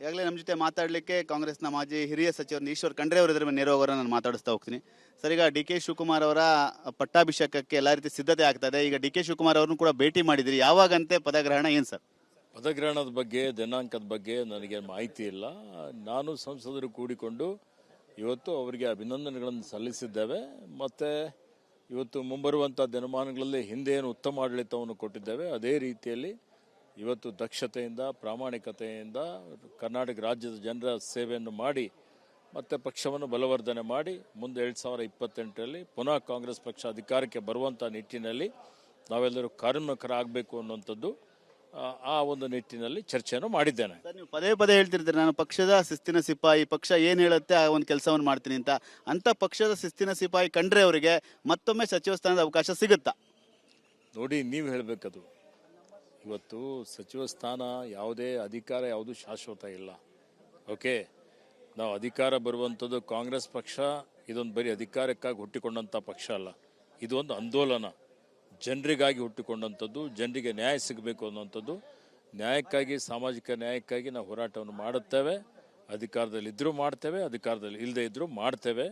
ಈಗಾಗಲೇ ನಮ್ಮ ಜೊತೆ ಮಾತಾಡಲಿಕ್ಕೆ ಕಾಂಗ್ರೆಸ್ನ ಮಾಜಿ ಹಿರಿಯ ಸಚಿವರು ಈಶ್ವರ್ ಖಂಡ್ರೆ ಅವರು ಇದ್ರ ನೇರವಾಗಿ ನಾನು ಮಾತಾಡಿಸ್ತಾ ಹೋಗ್ತೀನಿ. ಸರ್, ಈಗ ಡಿ ಕೆ ಶಿವಕುಮಾರ್ ಅವರ ಪಟ್ಟಾಭಿಷೇಕಕ್ಕೆ ಎಲ್ಲ ರೀತಿ ಸಿದ್ಧತೆ ಆಗ್ತಾ ಇದೆ. ಈಗ ಡಿ ಕೆ ಶಿವಕುಮಾರ್ ಅವ್ರನ್ನು ಕೂಡ ಭೇಟಿ ಮಾಡಿದ್ರಿ, ಯಾವಾಗಂತೆ ಪದಗ್ರಹಣ, ಏನು ಸರ್? ಪದಗ್ರಹಣದ ಬಗ್ಗೆ, ದಿನಾಂಕದ ಬಗ್ಗೆ ನನಗೆ ಮಾಹಿತಿ ಇಲ್ಲ. ನಾನು ಸಂಸದರು ಕೂಡಿಕೊಂಡು ಇವತ್ತು ಅವರಿಗೆ ಅಭಿನಂದನೆಗಳನ್ನು ಸಲ್ಲಿಸಿದ್ದೇವೆ. ಮತ್ತು ಇವತ್ತು ಮುಂಬರುವಂಥ ದಿನಮಾನಗಳಲ್ಲಿ ಹಿಂದೆ ಏನು ಉತ್ತಮ ಆಡಳಿತವನ್ನು ಕೊಟ್ಟಿದ್ದೇವೆ ಅದೇ ರೀತಿಯಲ್ಲಿ ಇವತ್ತು ದಕ್ಷತೆಯಿಂದ, ಪ್ರಾಮಾಣಿಕತೆಯಿಂದ ಕರ್ನಾಟಕ ರಾಜ್ಯದ ಜನರ ಸೇವೆಯನ್ನು ಮಾಡಿ ಮತ್ತು ಪಕ್ಷವನ್ನು ಬಲವರ್ಧನೆ ಮಾಡಿ ಮುಂದೆ 2028ರಲ್ಲಿ ಪುನಃ ಕಾಂಗ್ರೆಸ್ ಪಕ್ಷ ಅಧಿಕಾರಕ್ಕೆ ಬರುವಂಥ ನಿಟ್ಟಿನಲ್ಲಿ ನಾವೆಲ್ಲರೂ ಕಾರ್ಯೋನ್ಮುಖರಾಗಬೇಕು ಅನ್ನುವಂಥದ್ದು ಆ ಒಂದು ನಿಟ್ಟಿನಲ್ಲಿ ಚರ್ಚೆಯನ್ನು ಮಾಡಿದ್ದೇನೆ. ನೀವು ಪದೇ ಪದೇ ಹೇಳ್ತಿರ್ತೀರಿ, ನಾನು ಪಕ್ಷದ ಶಿಸ್ತಿನ ಸಿಪಾಯಿ, ಪಕ್ಷ ಏನು ಹೇಳುತ್ತೆ ಆ ಒಂದು ಕೆಲಸವನ್ನು ಮಾಡ್ತೀನಿ ಅಂತ ಪಕ್ಷದ ಶಿಸ್ತಿನ ಸಿಪಾಯಿ ಖಂಡ್ರೆ ಅವರಿಗೆ ಮತ್ತೊಮ್ಮೆ ಸಚಿವ ಸ್ಥಾನದ ಅವಕಾಶ ಸಿಗುತ್ತಾ? ನೋಡಿ, ನೀವು ಹೇಳಬೇಕದು. ಇವತ್ತು ಸಚಿವ ಸ್ಥಾನ ಯಾವುದೇ ಅಧಿಕಾರ ಯಾವುದು ಶಾಶ್ವತ ಇಲ್ಲ. ಓಕೆ, ನಾವು ಅಧಿಕಾರ ಬರುವಂಥದ್ದು ಕಾಂಗ್ರೆಸ್ ಪಕ್ಷ ಇದೊಂದು ಬರೀ ಅಧಿಕಾರಕ್ಕಾಗಿ ಹುಟ್ಟಿಕೊಂಡಂಥ ಪಕ್ಷ ಅಲ್ಲ. ಇದು ಒಂದು ಆಂದೋಲನ, ಜನರಿಗಾಗಿ ಹುಟ್ಟಿಕೊಂಡಂಥದ್ದು. ಜನರಿಗೆ ನ್ಯಾಯ ಸಿಗಬೇಕು ಅನ್ನೋಂಥದ್ದು, ನ್ಯಾಯಕ್ಕಾಗಿ, ಸಾಮಾಜಿಕ ನ್ಯಾಯಕ್ಕಾಗಿ ನಾವು ಹೋರಾಟವನ್ನು ಮಾಡುತ್ತೇವೆ. ಅಧಿಕಾರದಲ್ಲಿ ಇದ್ದರೂ ಮಾಡ್ತೇವೆ, ಅಧಿಕಾರದಲ್ಲಿ ಇಲ್ಲದೆ ಇದ್ದರೂ ಮಾಡ್ತೇವೆ.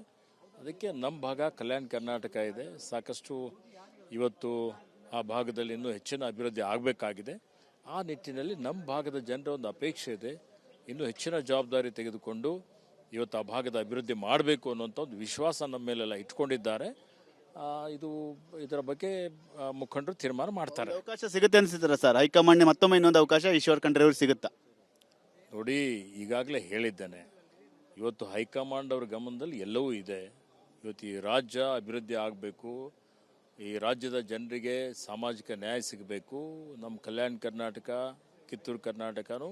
ಅದಕ್ಕೆ ನಮ್ಮ ಭಾಗ ಕಲ್ಯಾಣ ಕರ್ನಾಟಕ ಇದೆ, ಸಾಕಷ್ಟು ಇವತ್ತು ಆ ಭಾಗದಲ್ಲಿ ಇನ್ನೂ ಹೆಚ್ಚಿನ ಅಭಿವೃದ್ಧಿ ಆಗಬೇಕಾಗಿದೆ. ಆ ನಿಟ್ಟಿನಲ್ಲಿ ನಮ್ಮ ಭಾಗದ ಜನರ ಒಂದು ಅಪೇಕ್ಷೆ ಇದೆ, ಇನ್ನೂ ಹೆಚ್ಚಿನ ಜವಾಬ್ದಾರಿ ತೆಗೆದುಕೊಂಡು ಇವತ್ತು ಆ ಭಾಗದ ಅಭಿವೃದ್ಧಿ ಮಾಡಬೇಕು ಅನ್ನೋಂಥ ಒಂದು ವಿಶ್ವಾಸ ನಮ್ಮ ಮೇಲೆಲ್ಲ ಇಟ್ಕೊಂಡಿದ್ದಾರೆ. ಇದರ ಬಗ್ಗೆ ಮುಖಂಡರು ತೀರ್ಮಾನ ಮಾಡ್ತಾರೆ. ಅವಕಾಶ ಸಿಗುತ್ತೆ ಅನ್ಸಿದ್ರೆ ಸರ್, ಹೈಕಮಾಂಡ್ ಮತ್ತೊಮ್ಮೆ ಇನ್ನೊಂದು ಅವಕಾಶ ಈಶ್ವರ್ ಖಂಡ್ರೆ ಅವ್ರಿಗೆ ಸಿಗುತ್ತಾ? ನೋಡಿ, ಈಗಾಗಲೇ ಹೇಳಿದ್ದೇನೆ, ಇವತ್ತು ಹೈಕಮಾಂಡ್ ಅವ್ರ ಗಮನದಲ್ಲಿ ಎಲ್ಲವೂ ಇದೆ. ಇವತ್ತು ಈ ರಾಜ್ಯ ಅಭಿವೃದ್ಧಿ ಆಗಬೇಕು, ಈ ರಾಜ್ಯದ ಜನರಿಗೆ ಸಾಮಾಜಿಕ ನ್ಯಾಯ ಸಿಗಬೇಕು. ನಮ್ಮ ಕಲ್ಯಾಣ ಕರ್ನಾಟಕ, ಕಿತ್ತೂರು ಕರ್ನಾಟಕನೂ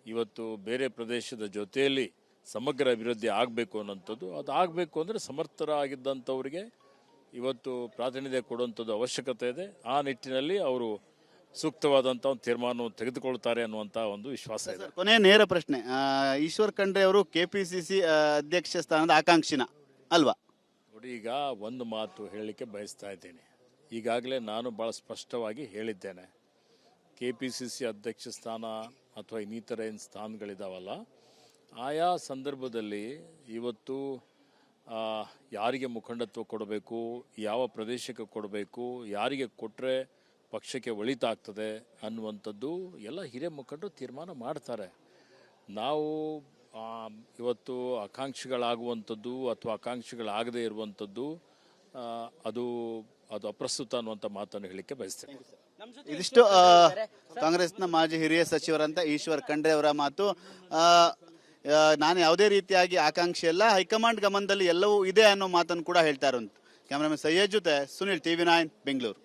ಇವತ್ತು ಬೇರೆ ಪ್ರದೇಶದ ಜೊತೆಯಲ್ಲಿ ಸಮಗ್ರ ಅಭಿವೃದ್ಧಿ ಆಗಬೇಕು ಅನ್ನೋಂಥದ್ದು. ಅದು ಆಗಬೇಕು ಅಂದರೆ ಸಮರ್ಥರಾಗಿದ್ದಂಥವ್ರಿಗೆ ಇವತ್ತು ಪ್ರಾತಿನಿಧ್ಯ ಕೊಡುವಂಥದ್ದು ಅವಶ್ಯಕತೆ ಇದೆ. ಆ ನಿಟ್ಟಿನಲ್ಲಿ ಅವರು ಸೂಕ್ತವಾದಂಥ ಒಂದು ತೀರ್ಮಾನವನ್ನು ತೆಗೆದುಕೊಳ್ತಾರೆ ಅನ್ನುವಂಥ ಒಂದು ವಿಶ್ವಾಸ ಇದೆ. ಕೊನೆಯ ನೇರ ಪ್ರಶ್ನೆ, ಈಶ್ವರ್ ಖಂಡ್ರೆ ಅವರು ಕೆಪಿಸಿಸಿ ಅಧ್ಯಕ್ಷ ಸ್ಥಾನದ ಆಕಾಂಕ್ಷಿನ ಅಲ್ವಾ? ನೋಡಿ, ಈಗ ಒಂದು ಮಾತು ಹೇಳಲಿಕ್ಕೆ ಬಯಸ್ತಾ ಇದ್ದೇನೆ. ಈಗಾಗಲೇ ನಾನು ಭಾಳ ಸ್ಪಷ್ಟವಾಗಿ ಹೇಳಿದ್ದೇನೆ, KPCC ಅಧ್ಯಕ್ಷ ಸ್ಥಾನ ಅಥವಾ ಇನ್ನಿತರ ಏನು ಸ್ಥಾನಗಳಿದಾವಲ್ಲ, ಆಯಾ ಸಂದರ್ಭದಲ್ಲಿ ಇವತ್ತು ಯಾರಿಗೆ ಮುಖಂಡತ್ವ ಕೊಡಬೇಕು, ಯಾವ ಪ್ರದೇಶಕ್ಕೆ ಕೊಡಬೇಕು, ಯಾರಿಗೆ ಕೊಟ್ಟರೆ ಪಕ್ಷಕ್ಕೆ ಒಳಿತಾಗ್ತದೆ ಅನ್ನುವಂಥದ್ದು ಎಲ್ಲ ಹಿರಿಯ ಮುಖಂಡರು ತೀರ್ಮಾನ ಮಾಡ್ತಾರೆ. ನಾವು ಇವತ್ತು ಆಕಾಂಕ್ಷಿಗಳಾಗುವಂಥದ್ದು ಅಥವಾ ಆಕಾಂಕ್ಷಿಗಳಾಗದೇ ಇರುವಂಥದ್ದು ಅದು ಅಪ್ರಸ್ತುತ ಅನ್ನುವಂಥ ಮಾತನ್ನು ಹೇಳಲಿಕ್ಕೆ ಬಯಸ್ತೇನೆ. ಇದಿಷ್ಟು ಕಾಂಗ್ರೆಸ್ನ ಮಾಜಿ ಹಿರಿಯ ಸಚಿವರಂತ ಈಶ್ವರ್ ಖಂಡ್ರೆ ಅವರ ಮಾತು. ನಾನು ಯಾವುದೇ ರೀತಿಯಾಗಿ ಆಕಾಂಕ್ಷಿ ಅಲ್ಲ, ಹೈಕಮಾಂಡ್ ಗಮನದಲ್ಲಿ ಎಲ್ಲವೂ ಇದೆ ಅನ್ನೋ ಮಾತನ್ನು ಕೂಡ ಹೇಳ್ತಾ ಇರುವಂತ. ಕ್ಯಾಮರಾಮನ್ ಸಯ್ಯದ್ ಜೊತೆ ಸುನಿಲ್, TV9 ಬೆಂಗಳೂರು.